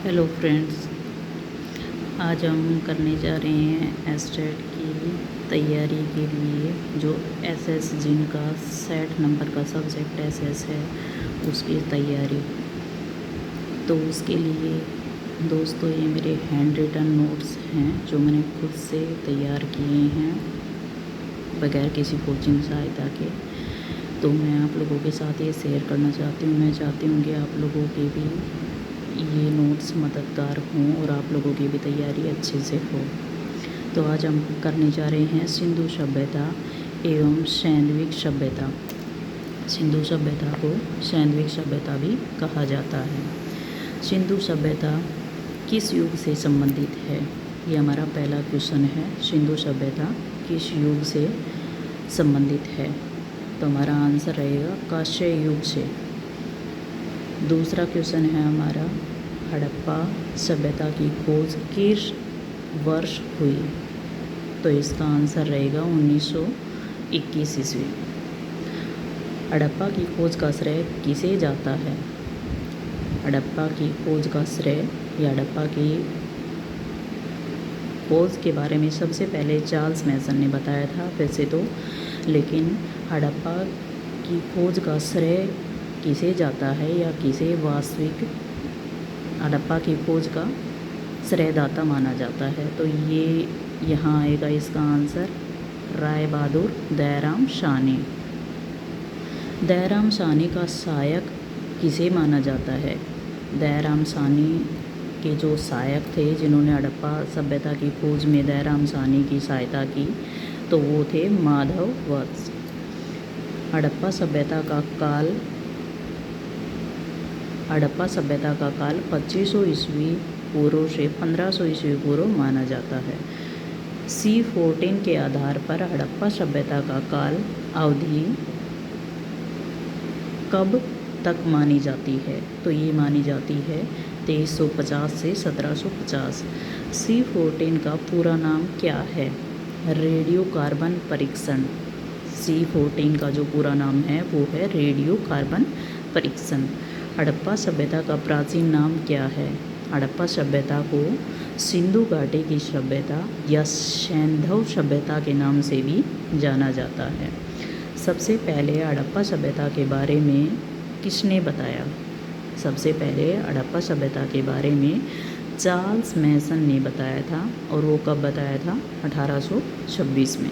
Hello friends, आज हम करने जा रहे हैं एसटेट की तैयारी के लिए जो एसएस जिनका सेट नंबर का सब्जेक्ट एसएस है उसकी तैयारी। तो उसके लिए दोस्तों ये मेरे हैंड रिटन नोट्स हैं जो मैंने खुद से तैयार किए हैं बगैर किसी कोचिंग सहायता के। तो मैं आप लोगों के साथ ये शेयर करना चाहती हूँ। मैं चाहती हूँ कि आप लोगों के भी ये नोट्स मददगार हों और आप लोगों की भी तैयारी अच्छे से हो। तो आज हम करने जा रहे हैं सिंधु सभ्यता एवं सैंधविक सभ्यता। सिंधु सभ्यता को सैंधविक सभ्यता भी कहा जाता है। सिंधु सभ्यता किस युग से संबंधित है, ये हमारा पहला क्वेश्चन है। सिंधु सभ्यता किस युग से संबंधित है? तो हमारा आंसर रहेगा कांस्य युग से। दूसरा क्वेश्चन है हमारा, हड़प्पा सभ्यता की खोज किस वर्ष हुई? तो इसका आंसर रहेगा 1921 ईस्वी। हड़प्पा की खोज का श्रेय किसे जाता है? हड़प्पा की खोज का श्रेय या हड़प्पा की खोज के बारे में सबसे पहले चार्ल्स मैसन ने बताया था वैसे तो, लेकिन हड़प्पा की खोज का श्रेय किसे जाता है या किसे वास्तविक हड़प्पा की खोज का श्रेयदाता माना जाता है? तो ये यहाँ आएगा इसका आंसर राय बहादुर दयाराम साहनी। दयाराम साहनी का सहायक किसे माना जाता है? दयाराम साहनी के जो सहायक थे जिन्होंने हड़प्पा सभ्यता की खोज में दयाराम साहनी की सहायता की तो वो थे माधव वत्स। हड़प्पा सभ्यता का काल 2500 ईस्वी पूर्व से 1500 ईस्वी पूर्व माना जाता है। C14 के आधार पर हड़प्पा सभ्यता का काल अवधि कब तक मानी जाती है? तो ये मानी जाती है 2350 से 1750। C14 का पूरा नाम क्या है? रेडियो कार्बन परीक्षण। C14 का जो पूरा नाम है वो है रेडियो कार्बन परीक्षण। हड़प्पा सभ्यता का प्राचीन नाम क्या है? हड़प्पा सभ्यता को सिंधु घाटी की सभ्यता या सैंधव सभ्यता के नाम से भी जाना जाता है। सबसे पहले हड़प्पा सभ्यता के बारे में किसने बताया? सबसे पहले हड़प्पा सभ्यता के बारे में चार्ल्स मैसन ने बताया था और वो कब बताया था? 1826 में।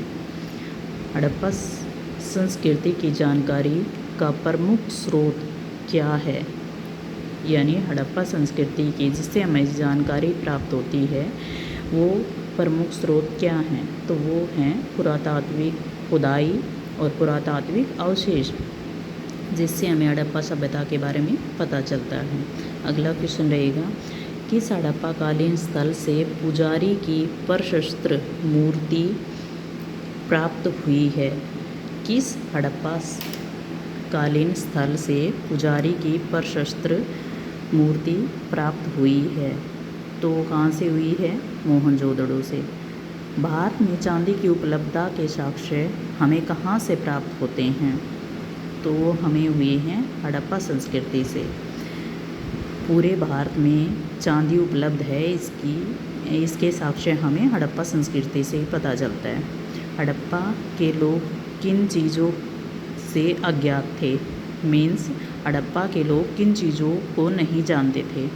हड़प्पा संस्कृति की जानकारी का प्रमुख स्रोत क्या है? यानी हड़प्पा संस्कृति की जिससे हमें जानकारी प्राप्त होती है वो प्रमुख स्रोत क्या हैं? तो वो हैं पुरातात्विक खुदाई और पुरातात्विक अवशेष, जिससे हमें हड़प्पा सभ्यता के बारे में पता चलता है। अगला क्वेश्चन रहेगा, किस हड़प्पाकालीन स्थल से पुजारी की प्रशस्त्र मूर्ति प्राप्त हुई है? किस हड़प्पा कालीन स्थल से पुजारी की प्रशस्त्र मूर्ति प्राप्त हुई है? तो कहाँ से हुई है? मोहनजोदड़ो से। भारत में चांदी की उपलब्धता के साक्ष्य हमें कहाँ से प्राप्त होते हैं? तो वो हमें हुए हैं हड़प्पा संस्कृति से। पूरे भारत में चांदी उपलब्ध है, इसके साक्ष्य हमें हड़प्पा संस्कृति से ही पता चलता है। हड़प्पा के लोग किन चीज़ों से अज्ञात थे? मीन्स हड़प्पा के लोग किन चीज़ों को नहीं जानते थे?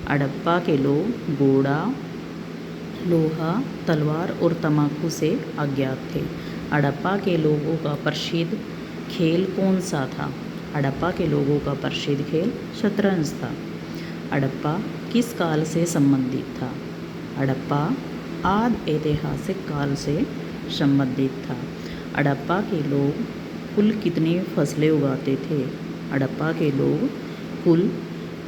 हड़प्पा के लोग घोड़ा, लोहा, तलवार और तम्बाकू से अज्ञात थे। हड़प्पा के लोगों का प्रसिद्ध खेल कौन सा था? हड़प्पा के लोगों का प्रसिद्ध खेल शतरंज था। हड़प्पा किस काल से संबंधित था? हड़प्पा आदि ऐतिहासिक काल से संबंधित था। हड़प्पा के लोग कुल कितनी फसलें उगाते थे? हड़प्पा के लोग कुल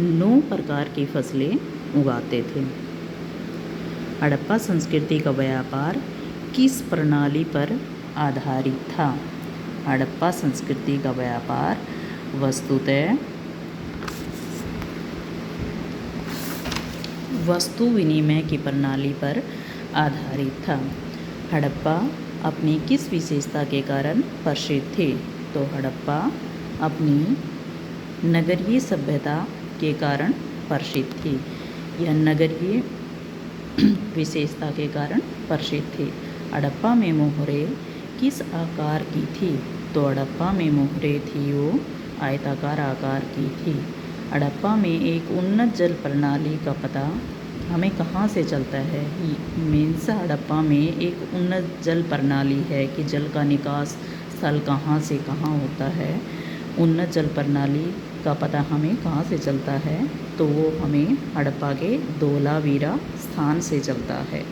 9 प्रकार की फसलें उगाते थे। हड़प्पा संस्कृति का व्यापार किस प्रणाली पर आधारित था? हड़प्पा संस्कृति का व्यापार वस्तुतः वस्तु विनिमय की प्रणाली पर आधारित था। हड़प्पा अपनी किस विशेषता के कारण प्रसिद्ध थे? तो हड़प्पा अपनी नगरीय सभ्यता के कारण प्रसिद्ध थी। यह नगरीय विशेषता के कारण प्रसिद्ध थी। हड़प्पा में मोहरें किस आकार की थी? तो हड़प्पा में मोहरें थी वो आयताकार आकार की थी। हड़प्पा में एक उन्नत जल प्रणाली का पता हमें कहाँ से चलता है? मीन्स हड़प्पा में एक उन्नत जल प्रणाली है कि जल का निकास स्थल कहाँ से कहाँ होता है। उन्नत जल प्रणाली का पता हमें कहाँ से चलता है? तो वो हमें हड़प्पा के धोलावीरा स्थान से चलता है।